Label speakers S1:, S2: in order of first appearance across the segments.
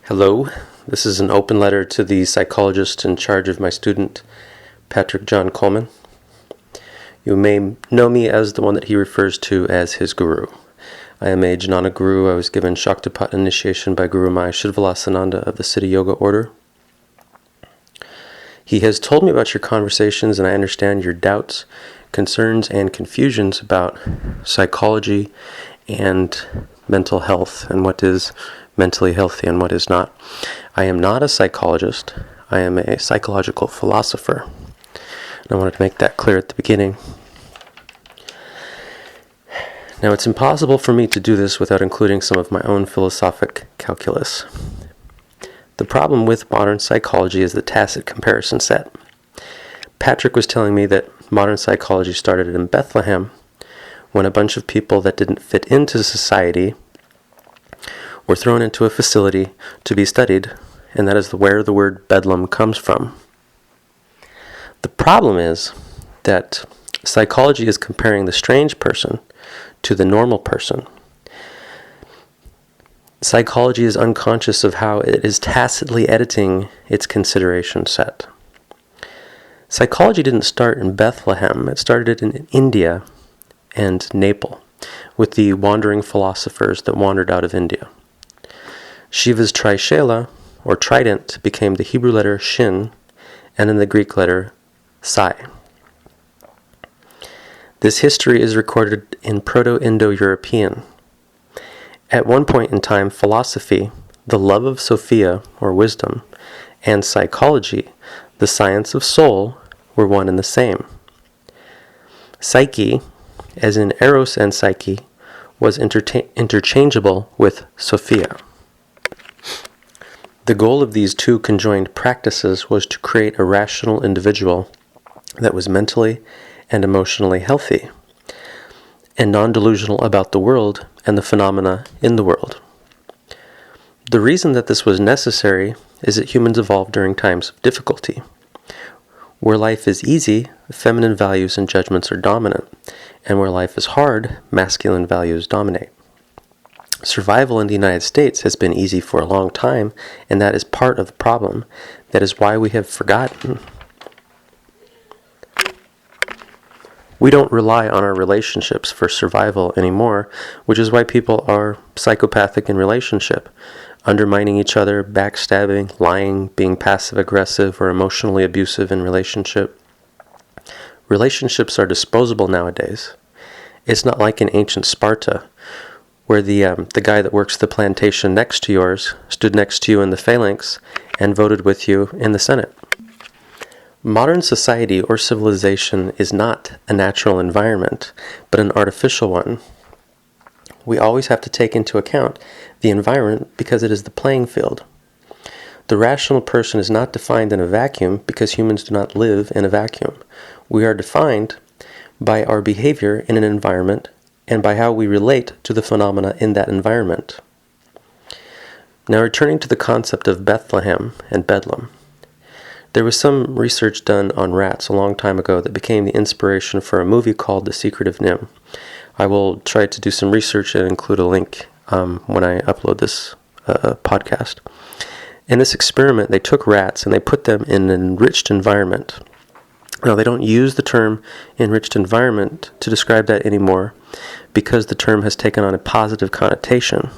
S1: Hello, this is an open letter to the psychologist in charge of my student, Patrick John Coleman. You may know me as the one that he refers to as his guru. I am a Jnana guru. I was given Shaktipat initiation by Guru Maya Shidvalasananda of the Siddha Yoga Order. He has told me about your conversations, and I understand your doubts, concerns, and confusions about psychology and mental health and what is mentally healthy and what is not. I am not a psychologist. I am a psychological philosopher. And I wanted to make that clear at the beginning. Now, it's impossible for me to do this without including some of my own philosophic calculus. The problem with modern psychology is the tacit comparison set. Patrick was telling me that modern psychology started in Bethlehem when a bunch of people that didn't fit into society were thrown into a facility to be studied, and that is where the word Bedlam comes from. The problem is that psychology is comparing the strange person to the normal person. Psychology is unconscious of how it is tacitly editing its consideration set. Psychology didn't start in Bethlehem. It started in India and Nepal with the wandering philosophers that wandered out of India. Shiva's Trishela, or trident, became the Hebrew letter Shin and then the Greek letter Psi. This history is recorded in Proto-Indo-European. At one point in time, philosophy, the love of Sophia, or wisdom, and psychology, the science of soul, were one and the same. Psyche, as in Eros and Psyche, was interchangeable with Sophia. The goal of these two conjoined practices was to create a rational individual that was mentally and emotionally healthy and non-delusional about the world and the phenomena in the world. The reason that this was necessary is that humans evolved during times of difficulty. Where life is easy, feminine values and judgments are dominant, and where life is hard, masculine values dominate. Survival in the United States has been easy for a long time, and that is part of the problem. That is why we have forgotten. We don't rely on our relationships for survival anymore, which is why people are psychopathic in relationship, undermining each other, backstabbing, lying, being passive-aggressive or emotionally abusive in relationship. Relationships are disposable nowadays. It's not like in ancient Sparta, where the guy that works the plantation next to yours stood next to you in the phalanx and voted with you in the Senate. Modern society or civilization is not a natural environment, but an artificial one. We always have to take into account the environment because it is the playing field. The rational person is not defined in a vacuum because humans do not live in a vacuum. We are defined by our behavior in an environment and by how we relate to the phenomena in that environment. Now, returning to the concept of Bethlehem and Bedlam. There was some research done on rats a long time ago that became the inspiration for a movie called The Secret of NIMH. I will try to do some research and include a link when I upload this podcast. In this experiment, they took rats and they put them in an enriched environment. Now, they don't use the term enriched environment to describe that anymore because the term has taken on a positive connotation.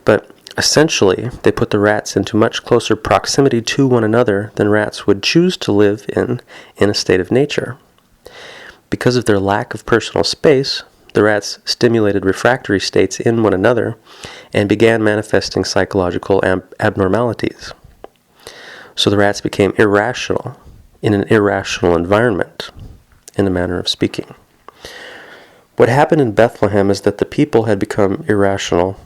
S1: But essentially, they put the rats into much closer proximity to one another than rats would choose to live in a state of nature. Because of their lack of personal space, the rats stimulated refractory states in one another and began manifesting psychological abnormalities. So the rats became irrational in an irrational environment, in a manner of speaking. What happened in Bethlehem is that the people had become irrational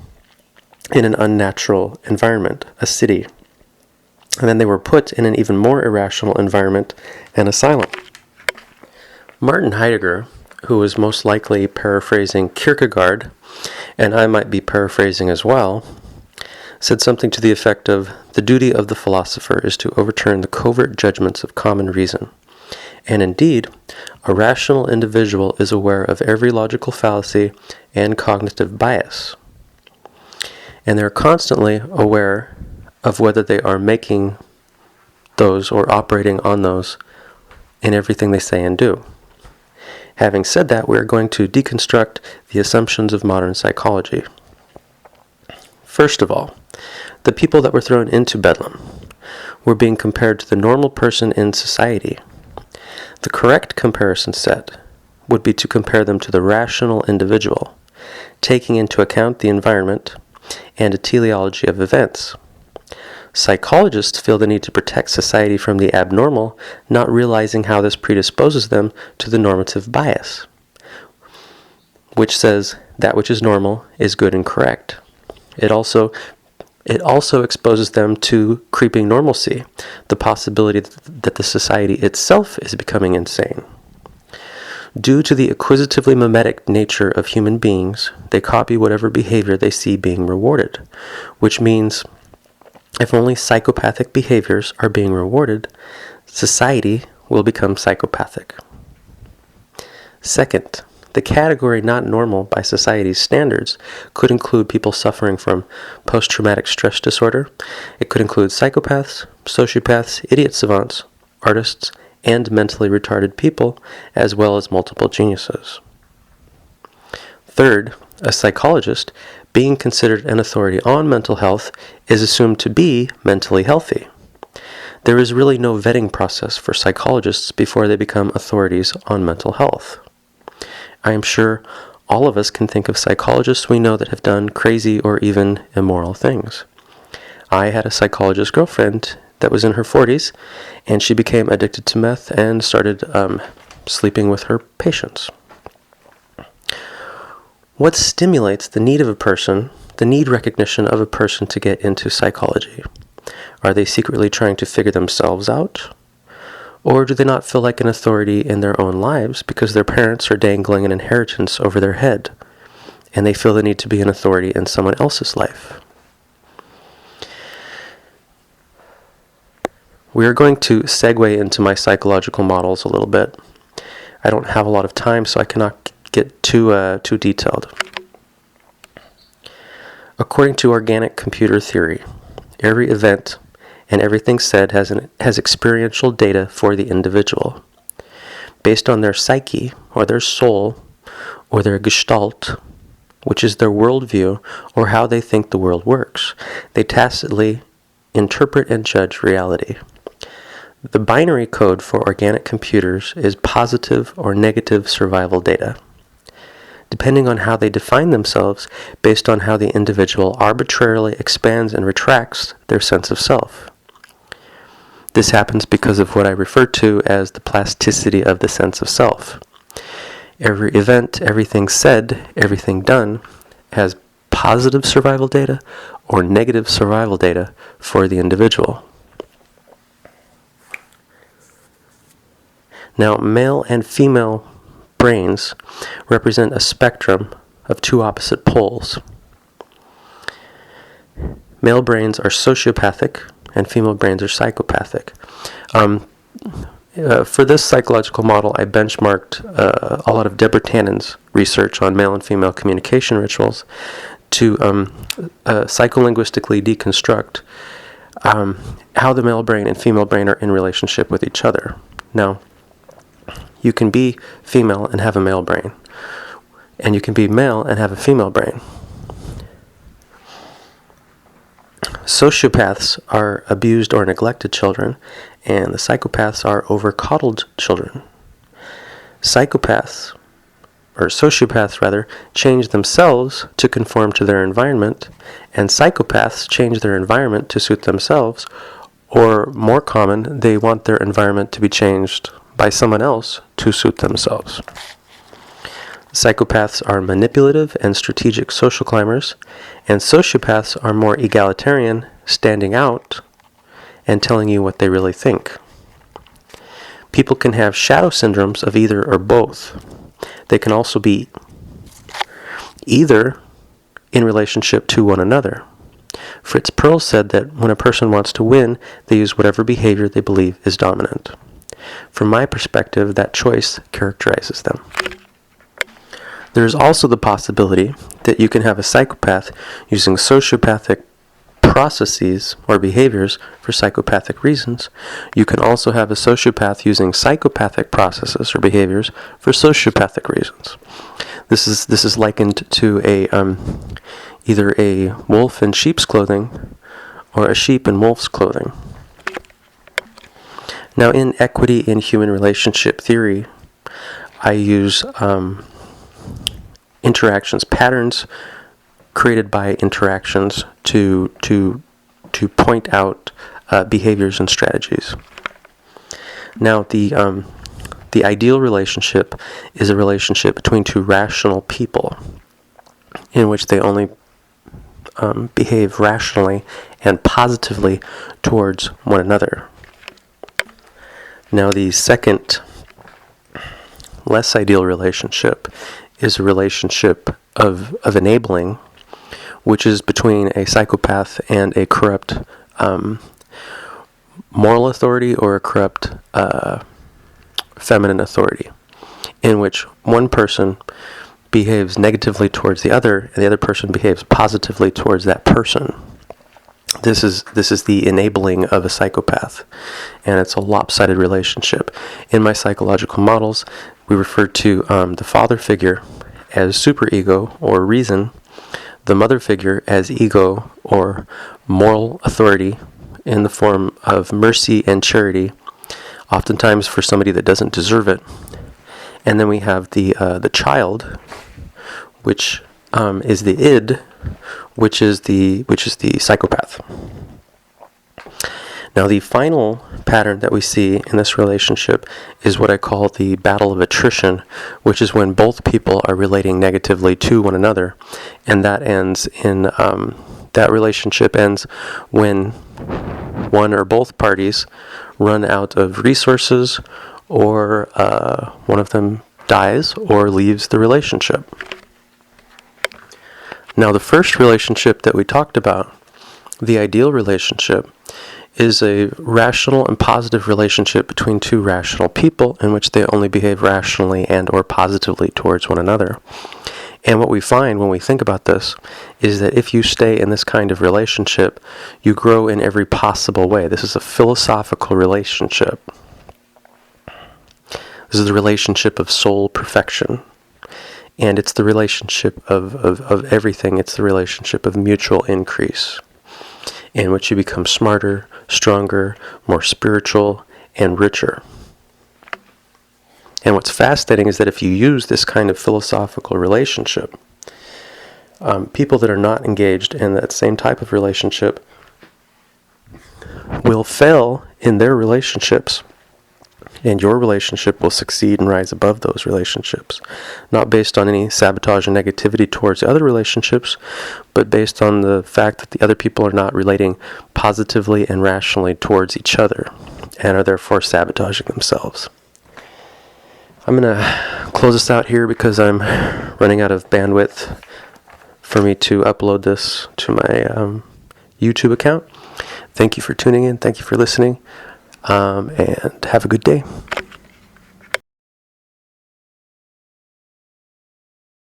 S1: in an unnatural environment, a city. And then they were put in an even more irrational environment, an asylum. Martin Heidegger, who was most likely paraphrasing Kierkegaard, and I might be paraphrasing as well, said something to the effect of, "The duty of the philosopher is to overturn the covert judgments of common reason." And indeed, a rational individual is aware of every logical fallacy and cognitive bias. And they're constantly aware of whether they are making those or operating on those in everything they say and do. Having said that, we are going to deconstruct the assumptions of modern psychology. First of all, the people that were thrown into Bedlam were being compared to the normal person in society. The correct comparison set would be to compare them to the rational individual, taking into account the environment and a teleology of events. Psychologists feel the need to protect society from the abnormal, not realizing how this predisposes them to the normative bias, which says that which is normal is good and correct. It also exposes them to creeping normalcy, the possibility that the society itself is becoming insane. Due to the acquisitively mimetic nature of human beings, they copy whatever behavior they see being rewarded, which means if only psychopathic behaviors are being rewarded, society will become psychopathic. Second, the category not normal by society's standards could include people suffering from post-traumatic stress disorder. It could include psychopaths, sociopaths, idiot savants, artists, and mentally retarded people, as well as multiple geniuses. Third, a psychologist, being considered an authority on mental health, is assumed to be mentally healthy. There is really no vetting process for psychologists before they become authorities on mental health. I am sure all of us can think of psychologists we know that have done crazy or even immoral things. I had a psychologist girlfriend that was in her 40s, and she became addicted to meth and started sleeping with her patients. What stimulates the need of a person, the need recognition of a person to get into psychology? Are they secretly trying to figure themselves out? Or do they not feel like an authority in their own lives because their parents are dangling an inheritance over their head, and they feel the need to be an authority in someone else's life? We are going to segue into my psychological models a little bit. I don't have a lot of time, so I cannot get too detailed. According to organic computer theory, every event and everything said has experiential data for the individual. Based on their psyche, or their soul, or their gestalt, which is their worldview, or how they think the world works, they tacitly interpret and judge reality. The binary code for organic computers is positive or negative survival data, depending on how they define themselves based on how the individual arbitrarily expands and retracts their sense of self. This happens because of what I refer to as the plasticity of the sense of self. Every event, everything said, everything done has positive survival data or negative survival data for the individual. Now, male and female brains represent a spectrum of two opposite poles. Male brains are sociopathic and female brains are psychopathic. For this psychological model, I benchmarked a lot of Deborah Tannen's research on male and female communication rituals to psycholinguistically deconstruct how the male brain and female brain are in relationship with each other. Now, you can be female and have a male brain, and you can be male and have a female brain. Sociopaths are abused or neglected children, and the psychopaths are over-coddled children. Sociopaths change themselves to conform to their environment, and psychopaths change their environment to suit themselves, or more common, they want their environment to be changed by someone else to suit themselves. Psychopaths are manipulative and strategic social climbers, and sociopaths are more egalitarian, standing out, and telling you what they really think. People can have shadow syndromes of either or both. They can also be either in relationship to one another. Fritz Perls said that when a person wants to win, they use whatever behavior they believe is dominant. From my perspective, that choice characterizes them. There is also the possibility that you can have a psychopath using sociopathic processes or behaviors for psychopathic reasons, you can also have a sociopath using psychopathic processes or behaviors for sociopathic reasons. This is likened to either a wolf in sheep's clothing or a sheep in wolf's clothing. Now, in equity in human relationship theory, I use interactions, patterns created by interactions to point out behaviors and strategies. Now, the ideal relationship is a relationship between two rational people in which they only behave rationally and positively towards one another. Now, the second, less ideal relationship is a relationship of enabling, which is between a psychopath and a corrupt moral authority or a corrupt feminine authority, in which one person behaves negatively towards the other and the other person behaves positively towards that person. This is the enabling of a psychopath, and it's a lopsided relationship. In my psychological models, we refer to the father figure as superego or reason, the mother figure as ego or moral authority in the form of mercy and charity, oftentimes for somebody that doesn't deserve it. And then we have the child, which is the id, which is the psychopath. Now, the final pattern that we see in this relationship is what I call the battle of attrition, which is when both people are relating negatively to one another, and that ends in that relationship ends when one or both parties run out of resources, or one of them dies or leaves the relationship. Now, the first relationship that we talked about, the ideal relationship, is a rational and positive relationship between two rational people in which they only behave rationally and or positively towards one another. And what we find when we think about this is that if you stay in this kind of relationship, you grow in every possible way. This is a philosophical relationship. This is the relationship of soul perfection. And it's the relationship of everything. It's the relationship of mutual increase, in which you become smarter, stronger, more spiritual, and richer. And what's fascinating is that if you use this kind of philosophical relationship, people that are not engaged in that same type of relationship will fail in their relationships, and your relationship will succeed and rise above those relationships, not based on any sabotage and negativity towards the other relationships, but based on the fact that the other people are not relating positively and rationally towards each other, and are therefore sabotaging themselves. I'm going to close this out here because I'm running out of bandwidth for me to upload this to my YouTube account. Thank you for tuning in. Thank you for listening. And have a good day.